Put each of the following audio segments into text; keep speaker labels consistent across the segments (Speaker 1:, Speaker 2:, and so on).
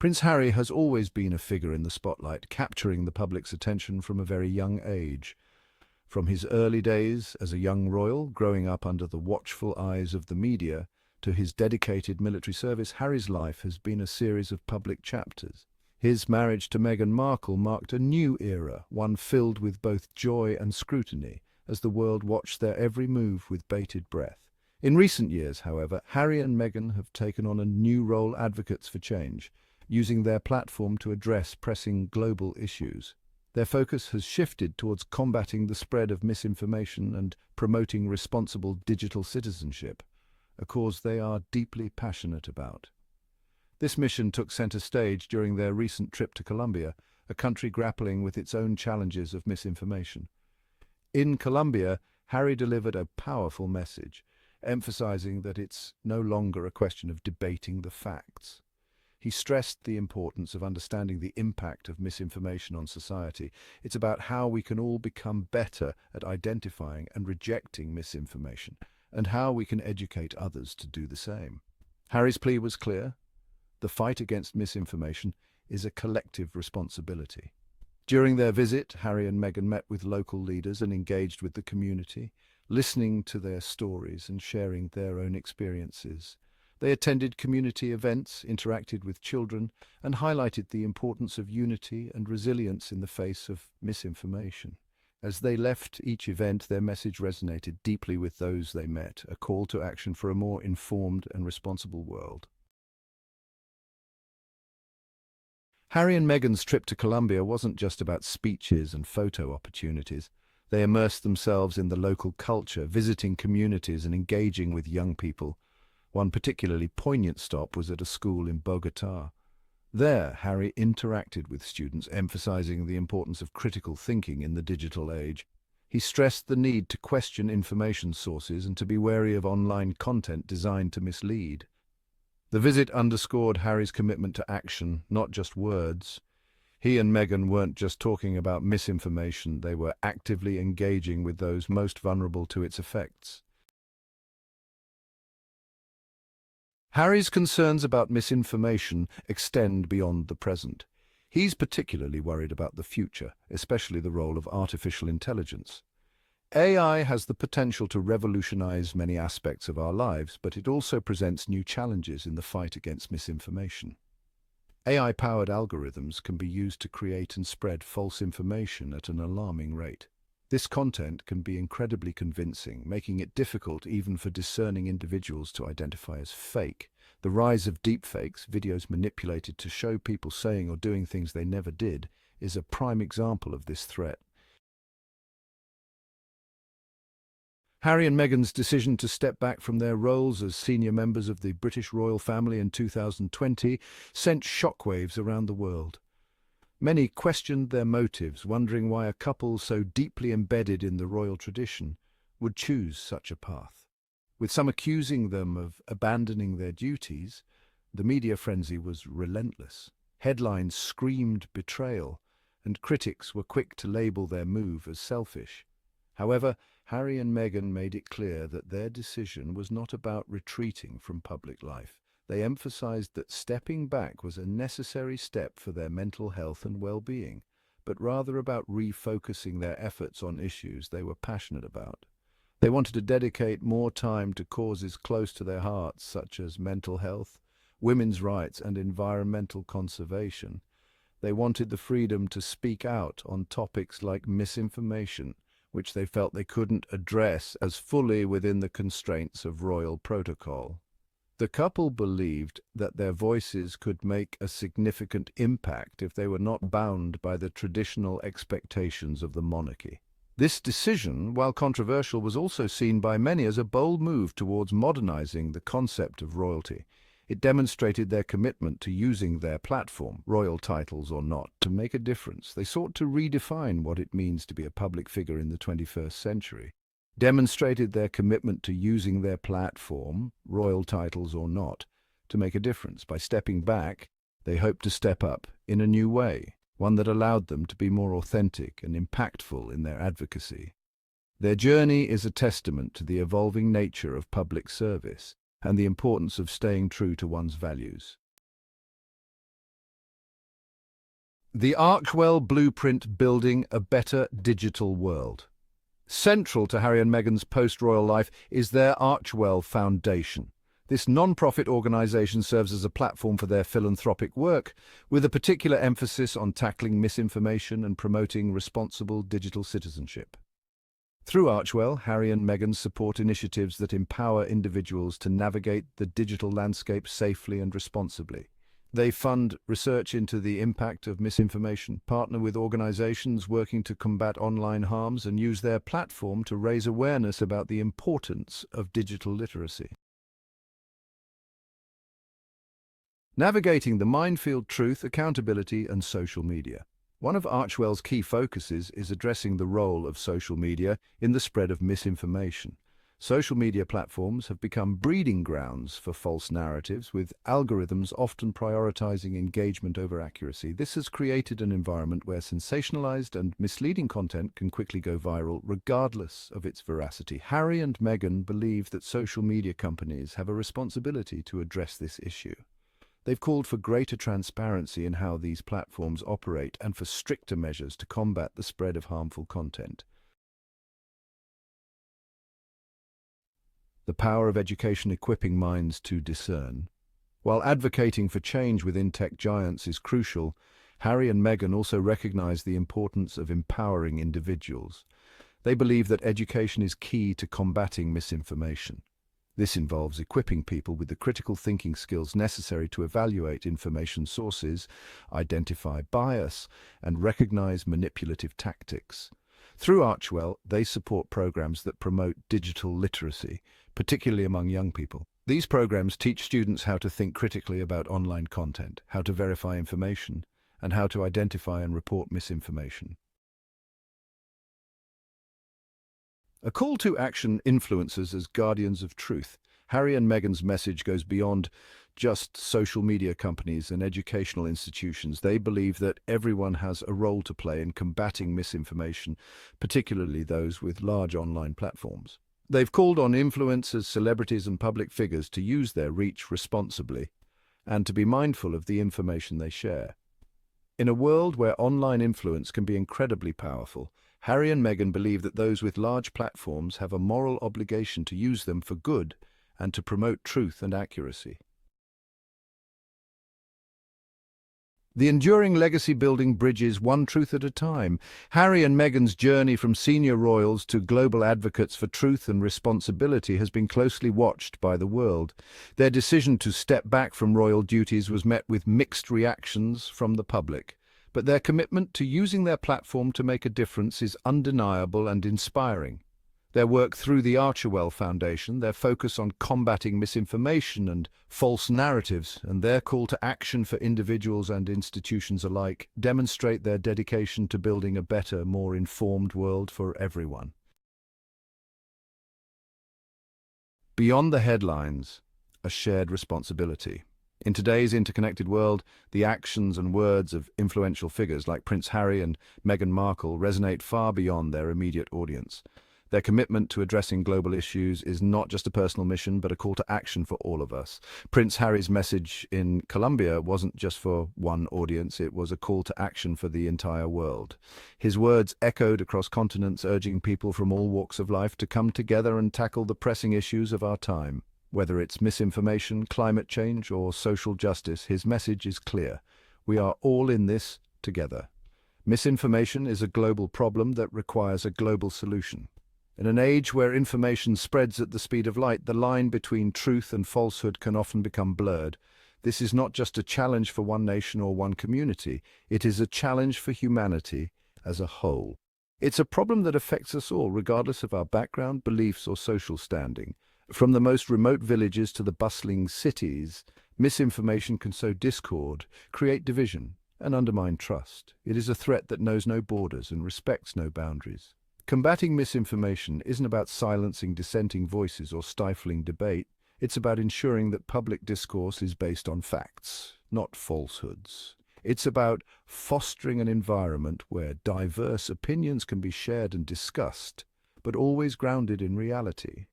Speaker 1: Prince Harry has always been a figure in the spotlight, capturing the public's attention from a very young age. From his early days as a young royal, growing up under the watchful eyes of the media, to his dedicated military service, Harry's life has been a series of public chapters. His marriage to Meghan Markle marked a new era, one filled with both joy and scrutiny, as the world watched their every move with bated breath. In recent years, however, Harry and Meghan have taken on a new role, advocates for change, using their platform to address pressing global issues. Their focus has shifted towards combating the spread of misinformation and promoting responsible digital citizenship, a cause they are deeply passionate about. This mission took center stage during their recent trip to Colombia, a country grappling with its own challenges of misinformation. In Colombia, Harry delivered a powerful message, emphasizing that it's no longer a question of debating the facts. He stressed the importance of understanding the impact of misinformation on society. It's about how we can all become better at identifying and rejecting misinformation, and how we can educate others to do the same. Harry's plea was clear. The fight against misinformation is a collective responsibility. During their visit, Harry and Meghan met with local leaders and engaged with the community, listening to their stories and sharing their own experiences. They attended community events, interacted with children, and highlighted the importance of unity and resilience in the face of misinformation. As they left each event, their message resonated deeply with those they met, a call to action for a more informed and responsible world. Harry and Meghan's trip to Colombia wasn't just about speeches and photo opportunities. They immersed themselves in the local culture, visiting communities and engaging with young people. One particularly poignant stop was at a school in Bogotá. There, Harry interacted with students, emphasizing the importance of critical thinking in the digital age. He stressed the need to question information sources and to be wary of online content designed to mislead. The visit underscored Harry's commitment to action, not just words. He and Meghan weren't just talking about misinformation, they were actively engaging with those most vulnerable to its effects. Harry's concerns about misinformation extend beyond the present. He's particularly worried about the future, especially the role of artificial intelligence. AI has the potential to revolutionize many aspects of our lives, but it also presents new challenges in the fight against misinformation. AI-powered algorithms can be used to create and spread false information at an alarming rate. This content can be incredibly convincing, making it difficult even for discerning individuals to identify as fake. The rise of deepfakes, videos manipulated to show people saying or doing things they never did, is a prime example of this threat. Harry and Meghan's decision to step back from their roles as senior members of the British royal family in 2020 sent shockwaves around the world. Many questioned their motives, wondering why a couple so deeply embedded in the royal tradition would choose such a path. With some accusing them of abandoning their duties, the media frenzy was relentless. Headlines screamed betrayal, and critics were quick to label their move as selfish. However, Harry and Meghan made it clear that their decision was not about retreating from public life. They emphasized that stepping back was a necessary step for their mental health and well-being, but rather about refocusing their efforts on issues they were passionate about. They wanted to dedicate more time to causes close to their hearts, such as mental health, women's rights, and environmental conservation. They wanted the freedom to speak out on topics like misinformation, which they felt they couldn't address as fully within the constraints of royal protocol. The couple believed that their voices could make a significant impact if they were not bound by the traditional expectations of the monarchy. This decision, while controversial, was also seen by many as a bold move towards modernizing the concept of royalty. It demonstrated their commitment to using their platform, royal titles or not, to make a difference. They sought to redefine what it means to be a public figure in the 21st century. Demonstrated their commitment to using their platform, royal titles or not, to make a difference. By stepping back, they hoped to step up in a new way, one that allowed them to be more authentic and impactful in their advocacy. Their journey is a testament to the evolving nature of public service and the importance of staying true to one's values. The Archwell Blueprint: Building a Better Digital World. Central to Harry and Meghan's post-royal life is their Archwell Foundation. This non-profit organisation serves as a platform for their philanthropic work, with a particular emphasis on tackling misinformation and promoting responsible digital citizenship. Through Archwell, Harry and Meghan support initiatives that empower individuals to navigate the digital landscape safely and responsibly. They fund research into the impact of misinformation, partner with organizations working to combat online harms, and use their platform to raise awareness about the importance of digital literacy. Navigating the minefield: truth, accountability, and social media. One of Archwell's key focuses is addressing the role of social media in the spread of misinformation. Social media platforms have become breeding grounds for false narratives, with algorithms often prioritizing engagement over accuracy. This has created an environment where sensationalized and misleading content can quickly go viral, regardless of its veracity. Harry and Meghan believe that social media companies have a responsibility to address this issue. They've called for greater transparency in how these platforms operate and for stricter measures to combat the spread of harmful content. The power of education: equipping minds to discern. While advocating for change within tech giants is crucial, Harry and Meghan also recognize the importance of empowering individuals. They believe that education is key to combating misinformation. This involves equipping people with the critical thinking skills necessary to evaluate information sources, identify bias, and recognize manipulative tactics. Through Archwell, they support programs that promote digital literacy, particularly among young people. These programs teach students how to think critically about online content, how to verify information, and how to identify and report misinformation. A call to action: influencers as guardians of truth. Harry and Meghan's message goes beyond just social media companies and educational institutions. They believe that everyone has a role to play in combating misinformation, particularly those with large online platforms. They've called on influencers, celebrities, and public figures to use their reach responsibly and to be mindful of the information they share. In a world where online influence can be incredibly powerful, Harry and Meghan believe that those with large platforms have a moral obligation to use them for good and to promote truth and accuracy. The enduring legacy: building bridges one truth at a time. Harry and Meghan's journey from senior royals to global advocates for truth and responsibility has been closely watched by the world. Their decision to step back from royal duties was met with mixed reactions from the public, but their commitment to using their platform to make a difference is undeniable and inspiring. Their work through the Archwell Foundation, their focus on combating misinformation and false narratives, and their call to action for individuals and institutions alike demonstrate their dedication to building a better, more informed world for everyone. Beyond the headlines: a shared responsibility. In today's interconnected world, the actions and words of influential figures like Prince Harry and Meghan Markle resonate far beyond their immediate audience. Their commitment to addressing global issues is not just a personal mission, but a call to action for all of us. Prince Harry's message in Colombia wasn't just for one audience, it was a call to action for the entire world. His words echoed across continents, urging people from all walks of life to come together and tackle the pressing issues of our time. Whether it's misinformation, climate change, or social justice, his message is clear. We are all in this together. Misinformation is a global problem that requires a global solution. In an age where information spreads at the speed of light, the line between truth and falsehood can often become blurred. This is not just a challenge for one nation or one community. It is a challenge for humanity as a whole. It's a problem that affects us all, regardless of our background, beliefs, or social standing. From the most remote villages to the bustling cities, misinformation can sow discord, create division, and undermine trust. It is a threat that knows no borders and respects no boundaries. Combating misinformation isn't about silencing dissenting voices or stifling debate. It's about ensuring that public discourse is based on facts, not falsehoods. It's about fostering an environment where diverse opinions can be shared and discussed, but always grounded in reality.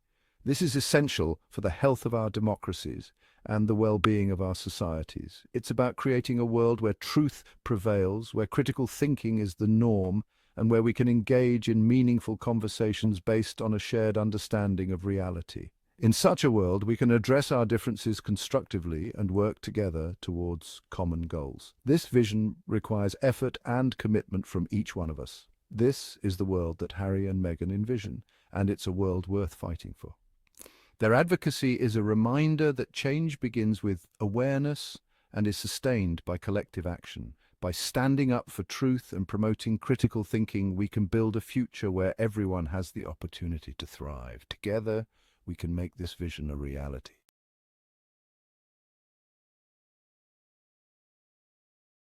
Speaker 1: This is essential for the health of our democracies and the well-being of our societies. It's about creating a world where truth prevails, where critical thinking is the norm, and where we can engage in meaningful conversations based on a shared understanding of reality. In such a world, we can address our differences constructively and work together towards common goals. This vision requires effort and commitment from each one of us. This is the world that Harry and Meghan envision, and it's a world worth fighting for. Their advocacy is a reminder that change begins with awareness and is sustained by collective action. By standing up for truth and promoting critical thinking, we can build a future where everyone has the opportunity to thrive. Together, we can make this vision a reality.